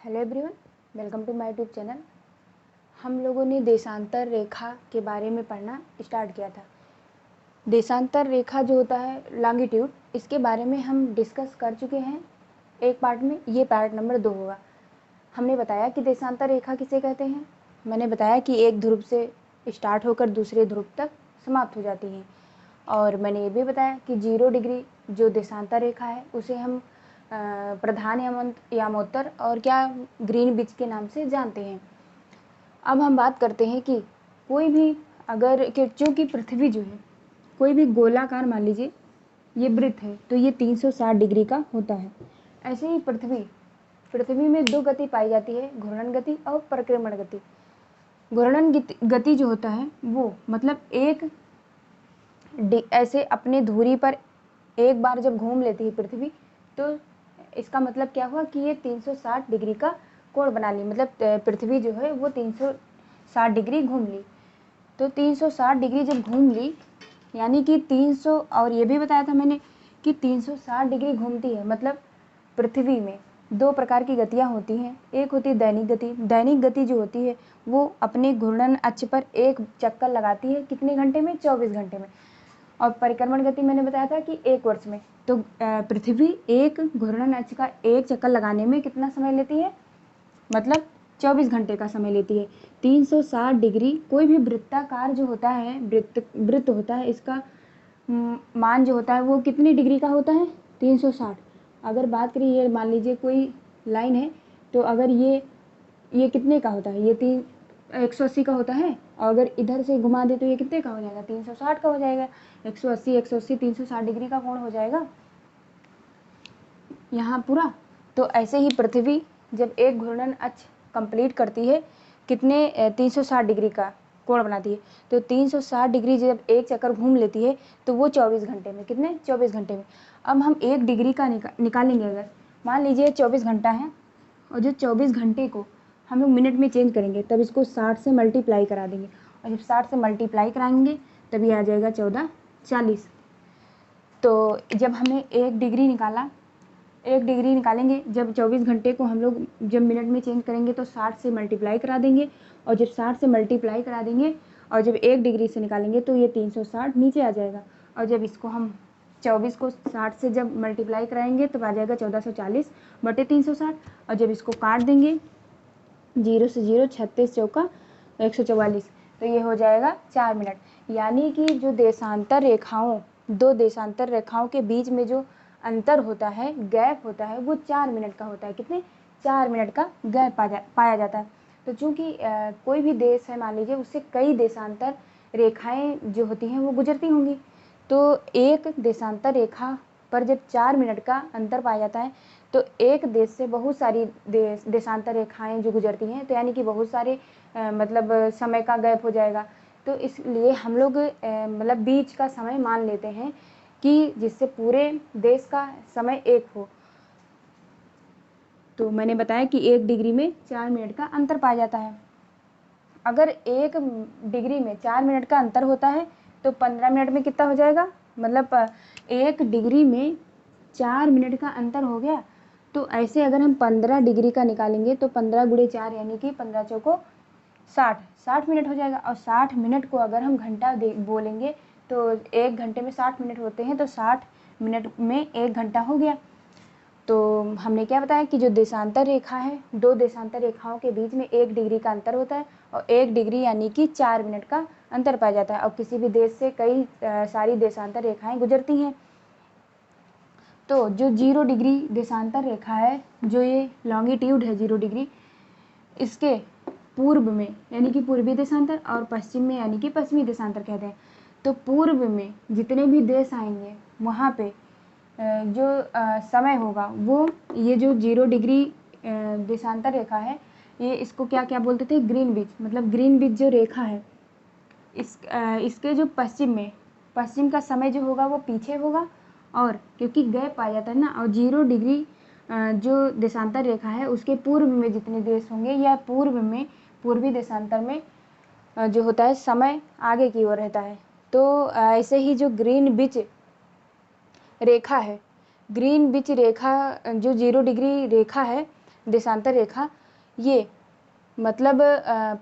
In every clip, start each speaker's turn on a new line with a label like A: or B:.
A: Hello everyone, welcome to my YouTube channel. हम लोगों ने देशांतर रेखा के बारे में पढ़ना स्टार्ट किया था। देशांतर रेखा जो होता है लॉन्गिट्यूड, इसके बारे में हम डिस्कस कर चुके हैं एक पार्ट में। ये पार्ट नंबर 2 होगा। हमने बताया कि देशांतर रेखा किसे कहते हैं। मैंने बताया कि एक ध्रुव से स्टार्ट होकर दूसरे ध्रुव तक समाप्त हो जाती हैं। और मैंने ये भी बताया कि 0 डिग्री जो देशांतर रेखा है उसे हम प्रधान यामोत्तर और क्या ग्रीनविच के नाम से जानते हैं। अब हम बात करते हैं कि कोई भी अगर चूँकि पृथ्वी जो है कोई भी गोलाकार, मान लीजिए ये वृत्त है तो ये 360 डिग्री का होता है। ऐसे ही पृथ्वी में 2 गति पाई जाती है, घूर्णन गति और परिक्रमण गति। घूर्णन गति जो होता है वो मतलब ऐसे अपने धुरी पर एक बार जब घूम लेती है पृथ्वी, तो इसका मतलब क्या हुआ कि ये 360 डिग्री का कोण बना ली। मतलब पृथ्वी जो है वो 360 डिग्री घूम ली। तो 360 डिग्री जब घूम ली यानी कि 300, और ये भी बताया था मैंने कि 360 डिग्री घूमती है। मतलब पृथ्वी में 2 प्रकार की गतियाँ होती हैं। एक होती है दैनिक गति। दैनिक गति जो होती है वो अपने घूर्णन अक्ष पर एक चक्कर लगाती है कितने घंटे में? 24 घंटे में। और परिक्रमण गति मैंने बताया था कि 1 वर्ष में। तो पृथ्वी एक घूर्णन अक्ष का एक चक्कर लगाने में कितना समय लेती है? मतलब 24 घंटे का समय लेती है। 360 डिग्री कोई भी वृत्ताकार जो होता है, वृत्त होता है, इसका मान जो होता है वो कितनी डिग्री का होता है? 360। अगर बात करें, ये मान लीजिए कोई लाइन है, तो अगर ये कितने का होता है? ये 180 का होता है। और अगर इधर से घुमा दे तो ये कितने का हो जाएगा? 360 का हो जाएगा। 180 360 डिग्री का कोण हो जाएगा यहाँ पूरा। तो ऐसे ही पृथ्वी जब एक घूर्णन अक्ष कंप्लीट करती है, कितने 360 डिग्री का कोण बनाती है। तो 360 डिग्री जब एक चक्कर घूम लेती है तो वो 24 घंटे में, कितने? 24 घंटे में। अब हम 1 डिग्री का निकालेंगे। अगर मान लीजिए 24 घंटा है और जो 24 घंटे को हम लोग मिनट में चेंज करेंगे, तब इसको 60 से मल्टीप्लाई करा देंगे। और जब 60 से मल्टीप्लाई कराएंगे तभी आ जाएगा 1440। तो जब हमने 1 डिग्री निकाला, 1 डिग्री निकालेंगे, जब 24 घंटे को हम लोग जब मिनट में चेंज करेंगे तो 60 से मल्टीप्लाई करा देंगे। और जब 60 से मल्टीप्लाई करा देंगे और जब 1 डिग्री से निकालेंगे तो ये 360 नीचे आ जाएगा। और जब इसको हम 24 को 60 से जब मल्टीप्लाई कराएंगे तो आ जाएगा 1440 बटे 360। और जब इसको काट देंगे 0 से 0, 36 चौका 144, तो ये हो जाएगा 4 मिनट। यानी कि जो देशांतर रेखाओं, 2 देशांतर रेखाओं के बीच में जो अंतर होता है, गैप होता है, वो 4 मिनट का होता है। कितने? 4 मिनट का गैप पाया जाता है। तो चूँकि कोई भी देश है, मान लीजिए, उससे कई देशांतर रेखाएं जो होती हैं वो गुजरती होंगी। तो एक देशांतर रेखा पर जब 4 मिनट का अंतर पाया जाता है तो एक देश से बहुत सारी देशांतर रेखाएं जो गुजरती हैं, तो यानी कि बहुत सारे मतलब समय का गैप हो जाएगा। तो इसलिए हम लोग मतलब बीच का समय मान लेते हैं कि जिससे पूरे देश का समय एक हो। तो मैंने बताया कि 1 डिग्री में 4 मिनट का अंतर पाया जाता है। अगर 1 डिग्री में 4 मिनट का अंतर होता है तो 15 मिनट में कितना हो जाएगा? मतलब 1 डिग्री में 4 मिनट का अंतर हो गया। तो ऐसे अगर हम 15 डिग्री का निकालेंगे तो 15 गुणे 4 यानी कि 15 चौको 60 मिनट हो जाएगा। और 60 मिनट को अगर हम घंटा बोलेंगे तो 1 घंटे में 60 मिनट होते हैं, तो 60 मिनट में 1 घंटा हो गया। तो हमने क्या बताया कि जो देशांतर रेखा है, 2 देशांतर रेखाओं के बीच में 1 डिग्री का अंतर होता है और 1 डिग्री यानी कि 4 मिनट का अंतर पाया जाता है। और किसी भी देश से कई सारी देशांतर रेखाएं गुजरती हैं। तो जो 0 डिग्री देशांतर रेखा है, जो ये लॉन्गिट्यूड है 0 डिग्री, इसके पूर्व में यानी कि पूर्वी देशांतर और पश्चिम में यानी कि पश्चिमी देशांतर कहते हैं। तो पूर्व में जितने भी देश आएंगे वहाँ पे जो समय होगा वो ये जो 0 डिग्री देशांतर रेखा है, ये इसको क्या क्या बोलते थे? ग्रीनविच। मतलब ग्रीनविच जो रेखा है, इसके जो पश्चिम का समय जो होगा वो पीछे होगा। और क्योंकि गैप पाया जाता है ना, और 0 डिग्री जो देशांतर रेखा है उसके पूर्व में जितने देश होंगे या पूर्वी देशांतर में जो होता है समय आगे की ओर रहता है। तो ऐसे ही जो ग्रीनविच रेखा है, ग्रीनविच रेखा जो 0 डिग्री रेखा है, देशांतर रेखा, ये मतलब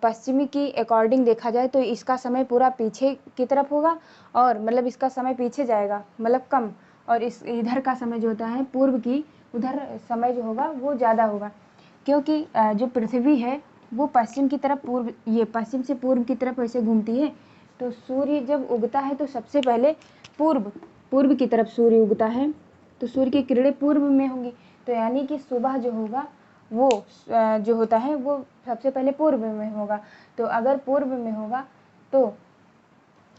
A: पश्चिमी की अकॉर्डिंग देखा जाए तो इसका समय पूरा पीछे की तरफ होगा, और मतलब इसका समय पीछे जाएगा मतलब कम, और इस इधर का समय जो होता है पूर्व की, उधर समय जो होगा वो ज़्यादा होगा, क्योंकि जो पृथ्वी है वो पश्चिम की तरफ पूर्व, ये पश्चिम से पूर्व की तरफ ऐसे घूमती है। तो सूर्य जब उगता है तो सबसे पहले पूर्व की तरफ सूर्य उगता है, तो सूर्य की किरणें पूर्व में होंगी, तो यानी कि सुबह जो होगा वो जो होता है वो सबसे पहले पूर्व में होगा। तो अगर पूर्व में होगा तो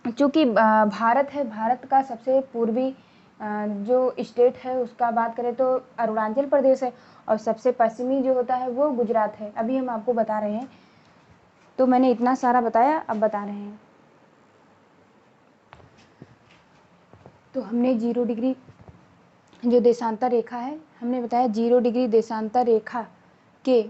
A: चूँकि भारत है, भारत का सबसे पूर्वी जो स्टेट है उसका बात करें तो अरुणाचल प्रदेश है, और सबसे पश्चिमी जो होता है वो गुजरात है। अभी हम आपको बता रहे हैं, तो मैंने इतना सारा बताया, अब बता रहे हैं। तो हमने 0 डिग्री जो देशांतर रेखा है, हमने बताया 0 डिग्री देशांतर रेखा के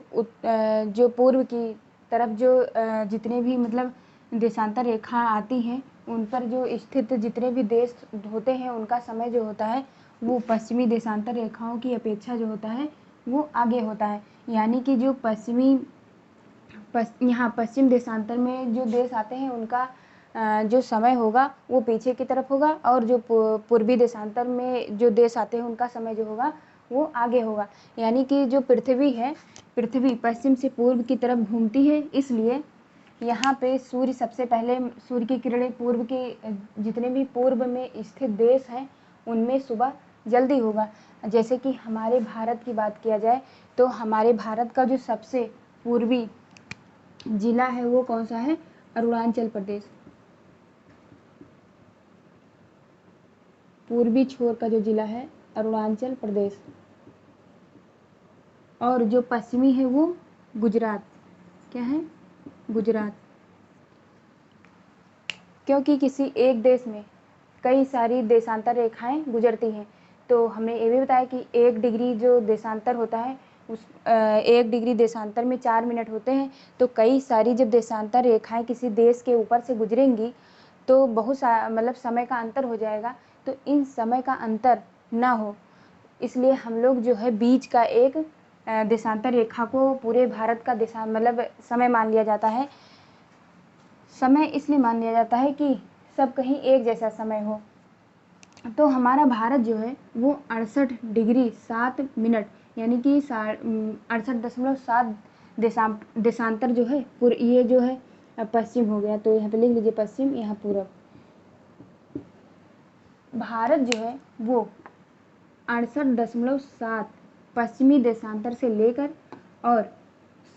A: जो पूर्व की तरफ जो जितने भी मतलब देशांतर रेखा आती हैं उन पर जो स्थित जितने भी देश होते हैं उनका समय जो होता है वो पश्चिमी देशांतर रेखाओं की अपेक्षा जो होता है वो आगे होता है। यानी कि जो यहाँ पश्चिम देशांतर में जो देश आते हैं उनका जो समय होगा वो पीछे की तरफ होगा, और जो पूर्वी देशांतर में जो देश आते हैं उनका समय जो होगा वो आगे होगा। यानी कि जो पृथ्वी है, पृथ्वी पश्चिम से पूर्व की तरफ घूमती है, इसलिए यहाँ पे सूर्य सबसे पहले, सूर्य की किरणें पूर्व के जितने भी पूर्व में स्थित देश हैं उनमें सुबह जल्दी होगा। जैसे कि हमारे भारत की बात किया जाए तो हमारे भारत का जो सबसे पूर्वी जिला है वो कौन सा है? अरुणाचल प्रदेश। पूर्वी छोर का जो जिला है अरुणाचल प्रदेश, और जो पश्चिमी है वो गुजरात। क्या है? गुजरात। क्योंकि किसी एक देश में कई सारी देशांतर रेखाएं गुजरती हैं, तो हमने ये भी बताया कि 1 डिग्री जो देशांतर होता है उस 1 डिग्री देशांतर में 4 मिनट होते हैं। तो कई सारी जब देशांतर रेखाएं किसी देश के ऊपर से गुजरेंगी तो बहुत सा मतलब समय का अंतर हो जाएगा। तो इन समय का अंतर ना हो इसलिए हम लोग जो है बीच का एक देशांतर रेखा को पूरे भारत का मतलब समय मान लिया जाता है। समय इसलिए मान लिया जाता है कि सब कहीं एक जैसा समय हो। तो हमारा भारत जो है वो 68 डिग्री 7 मिनट यानी कि 68.7 देशांतर जो है ये जो है पश्चिम हो गया, तो यहाँ पे लिख लीजिए पश्चिम, यहाँ पूरब। भारत जो है वो 68.7 पश्चिमी देशांतर से लेकर और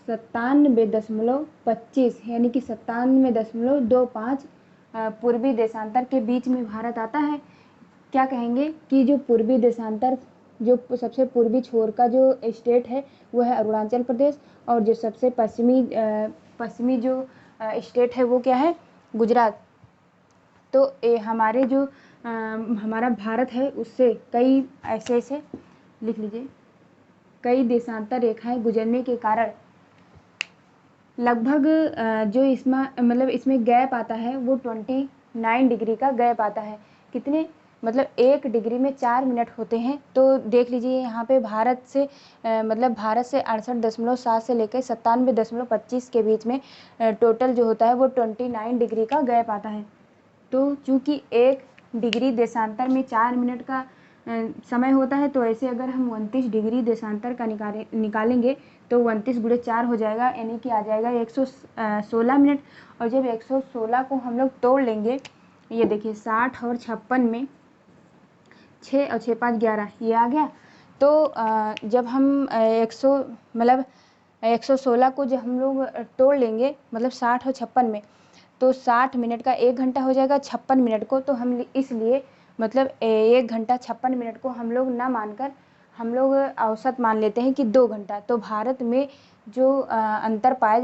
A: 97.25 यानी कि 97.25 पूर्वी देशांतर के बीच में भारत आता है। क्या कहेंगे कि जो पूर्वी देशांतर जो सबसे पूर्वी छोर का जो स्टेट है वो है अरुणाचल प्रदेश, और जो सबसे पश्चिमी जो स्टेट है वो क्या है? गुजरात। तो हमारे जो हमारा भारत है उससे कई ऐसे लिख लीजिए, कई देशांतर रेखाएं गुजरने के कारण लगभग जो इसमें मतलब इसमें गैप आता है वो 29 डिग्री का गैप आता है। कितने? मतलब 1 डिग्री में 4 मिनट होते हैं। तो देख लीजिए यहाँ पे भारत से मतलब भारत से 68.7 से लेकर 97.25 के बीच में टोटल जो होता है वो 29 डिग्री का गैप आता है। तो चूँकि 1 डिग्री देशांतर में 4 मिनट का समय होता है, तो ऐसे अगर हम 29 डिग्री देशांतर का निकालेंगे तो 29 गुणे 4 हो जाएगा, यानी कि आ जाएगा 116 मिनट। और जब 116 को हम लोग तोड़ लेंगे, ये देखिए 60 और 56 में 6 और 6 5 11 ये आ गया। तो जब हम 116 को जब हम लोग तोड़ लेंगे मतलब 60 और 56 में, तो 60 मिनट का 1 घंटा हो जाएगा 56 मिनट को। तो हम इसलिए मतलब 1 घंटा 56 मिनट को हम लोग ना मानकर हम लोग औसत मान लेते हैं कि 2 घंटा। तो भारत में जो अंतर पाया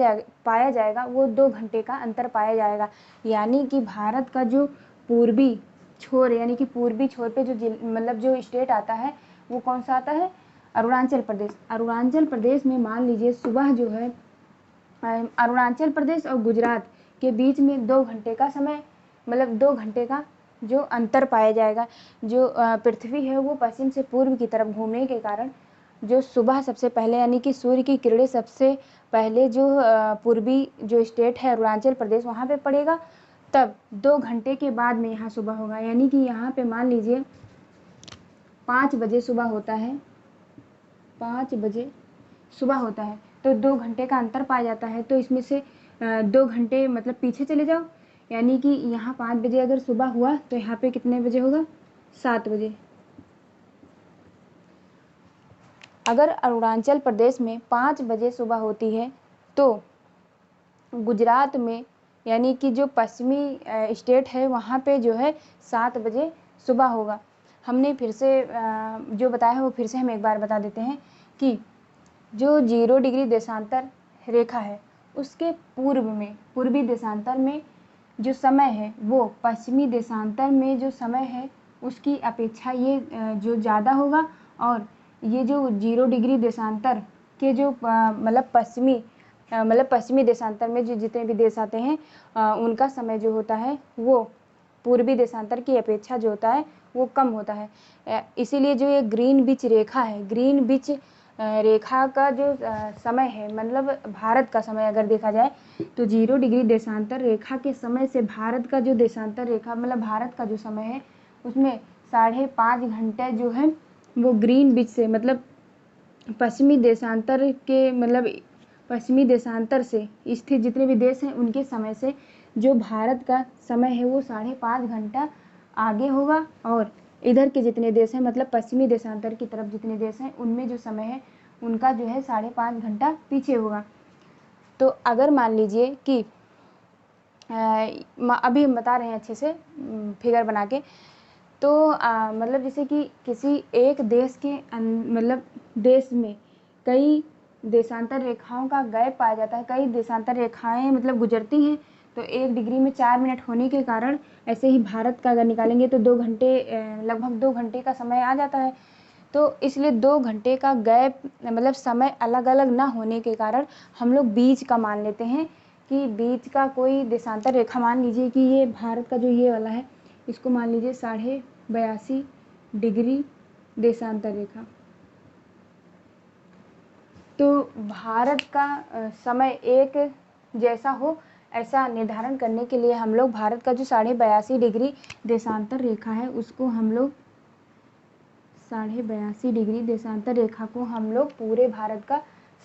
A: जाएगा वो 2 घंटे का अंतर पाया जाएगा। यानी कि भारत का जो पूर्वी छोर यानी कि पूर्वी छोर पे जो मतलब जो स्टेट आता है वो कौन सा आता है? अरुणाचल प्रदेश। अरुणाचल प्रदेश में मान लीजिए सुबह जो है अरुणाचल प्रदेश और गुजरात के बीच में 2 घंटे का समय मतलब 2 घंटे का जो अंतर पाया जाएगा। जो पृथ्वी है वो पश्चिम से पूर्व की तरफ घूमने के कारण जो सुबह सबसे पहले यानी कि सूर्य की किरणें सबसे पहले जो पूर्वी जो स्टेट है अरुणाचल प्रदेश वहाँ पे पड़ेगा, तब 2 घंटे के बाद में यहाँ सुबह होगा। यानी कि यहाँ पे मान लीजिए 5 बजे सुबह होता है, 5 बजे सुबह होता है, तो 2 घंटे का अंतर पाया जाता है। तो इसमें से 2 घंटे मतलब पीछे चले जाओ, यानी कि यहाँ 5 बजे अगर सुबह हुआ तो यहाँ पे कितने बजे होगा, 7 बजे। अगर अरुणाचल प्रदेश में 5 बजे सुबह होती है तो गुजरात में यानी कि जो पश्चिमी स्टेट है वहाँ पे जो है 7 बजे सुबह होगा। हमने फिर से जो बताया है वो फिर से हम एक बार बता देते हैं कि जो 0 डिग्री देशांतर रेखा है उसके पूर्व में, पूर्वी देशांतर में जो समय है वो पश्चिमी देशांतर में जो समय है उसकी अपेक्षा ये जो ज़्यादा होगा। और ये जो 0 डिग्री देशांतर के जो मतलब पश्चिमी देशांतर में जो जितने भी देश आते हैं उनका समय जो होता है वो पूर्वी देशांतर की अपेक्षा जो होता है वो कम होता है। इसीलिए जो ये ग्रीन विच रेखा है, ग्रीन विच रेखा का जो समय है मतलब भारत का समय अगर देखा जाए तो 0 डिग्री देशांतर रेखा के समय से भारत का जो देशांतर रेखा मतलब भारत का जो समय है उसमें 5.5 घंटे जो है वो ग्रीन विच से मतलब पश्चिमी देशांतर के मतलब पश्चिमी देशांतर से स्थित जितने भी देश हैं उनके समय से जो भारत का समय है वो 5.5 घंटा आगे होगा। और इधर के जितने देश हैं मतलब पश्चिमी देशांतर की तरफ जितने देश हैं उनमें जो समय है उनका जो है 5.5 घंटा पीछे होगा। तो अगर मान लीजिए कि अभी हम बता रहे हैं अच्छे से फिगर बना के, तो मतलब जैसे कि किसी एक देश के मतलब देश में कई देशांतर रेखाओं का गैप पाया जाता है, कई देशांतर रेखाएं मतलब गुजरती हैं। तो 1 डिग्री में 4 मिनट होने के कारण ऐसे ही भारत का अगर निकालेंगे तो 2 घंटे लगभग 2 घंटे का समय आ जाता है। तो इसलिए 2 घंटे का गैप मतलब समय अलग अलग ना होने के कारण हम लोग बीच का मान लेते हैं कि बीच का कोई देशांतर रेखा मान लीजिए कि ये भारत का जो ये वाला है इसको मान लीजिए 82.5 डिग्री देशांतर रेखा। तो भारत का समय एक जैसा हो ऐसा निर्धारण करने के लिए हम लोग भारत का जो 82.5 डिग्री देशांतर रेखा है उसको हम लोग 82.5 डिग्री देशांतर रेखा को हम लोग पूरे भारत का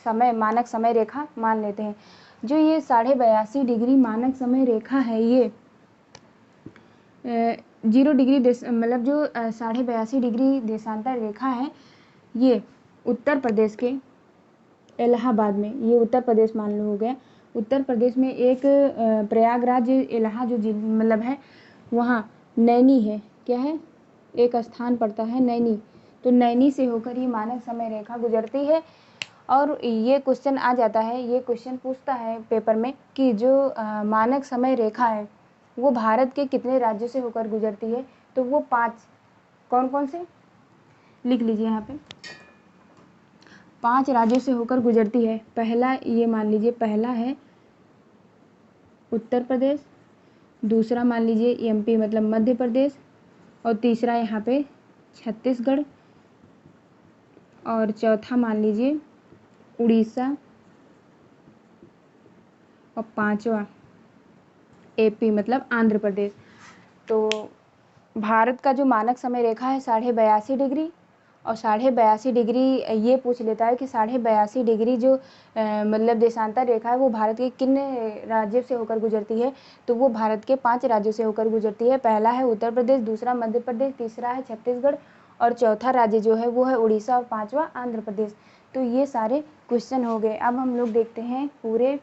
A: समय मानक समय रेखा मान लेते हैं। जो ये 82.5 डिग्री मानक समय रेखा है ये 0 डिग्री मतलब जो 82.5 डिग्री देशांतर रेखा है ये उत्तर प्रदेश के इलाहाबाद में, ये उत्तर प्रदेश मान लो हो गया, उत्तर प्रदेश में एक प्रयागराज जो मतलब है वहाँ नैनी है, क्या है एक स्थान पड़ता है नैनी, तो नैनी से होकर ये मानक समय रेखा गुजरती है। और ये क्वेश्चन आ जाता है, ये क्वेश्चन पूछता है पेपर में कि जो मानक समय रेखा है वो भारत के कितने राज्यों से होकर गुजरती है, तो वो 5 कौन कौन से लिख लीजिए यहाँ पे, 5 राज्यों से होकर गुजरती है। पहला ये मान लीजिए, पहला है उत्तर प्रदेश, दूसरा मान लीजिए एमपी मतलब मध्य प्रदेश, और तीसरा यहाँ पे छत्तीसगढ़, और चौथा मान लीजिए उड़ीसा, और 5वां एपी मतलब आंध्र प्रदेश। तो भारत का जो मानक समय रेखा है 82.5 डिग्री, और 82.5 डिग्री ये पूछ लेता है कि 82.5 डिग्री जो मतलब देशांतर रेखा है वो भारत के किन राज्यों से होकर गुजरती है, तो वो भारत के 5 राज्यों से होकर गुजरती है। पहला है उत्तर प्रदेश, दूसरा मध्य प्रदेश, तीसरा है छत्तीसगढ़, और चौथा राज्य जो है वो है उड़ीसा, और 5वां आंध्र प्रदेश। तो ये सारे क्वेश्चन हो गए। अब हम लोग देखते हैं पूरे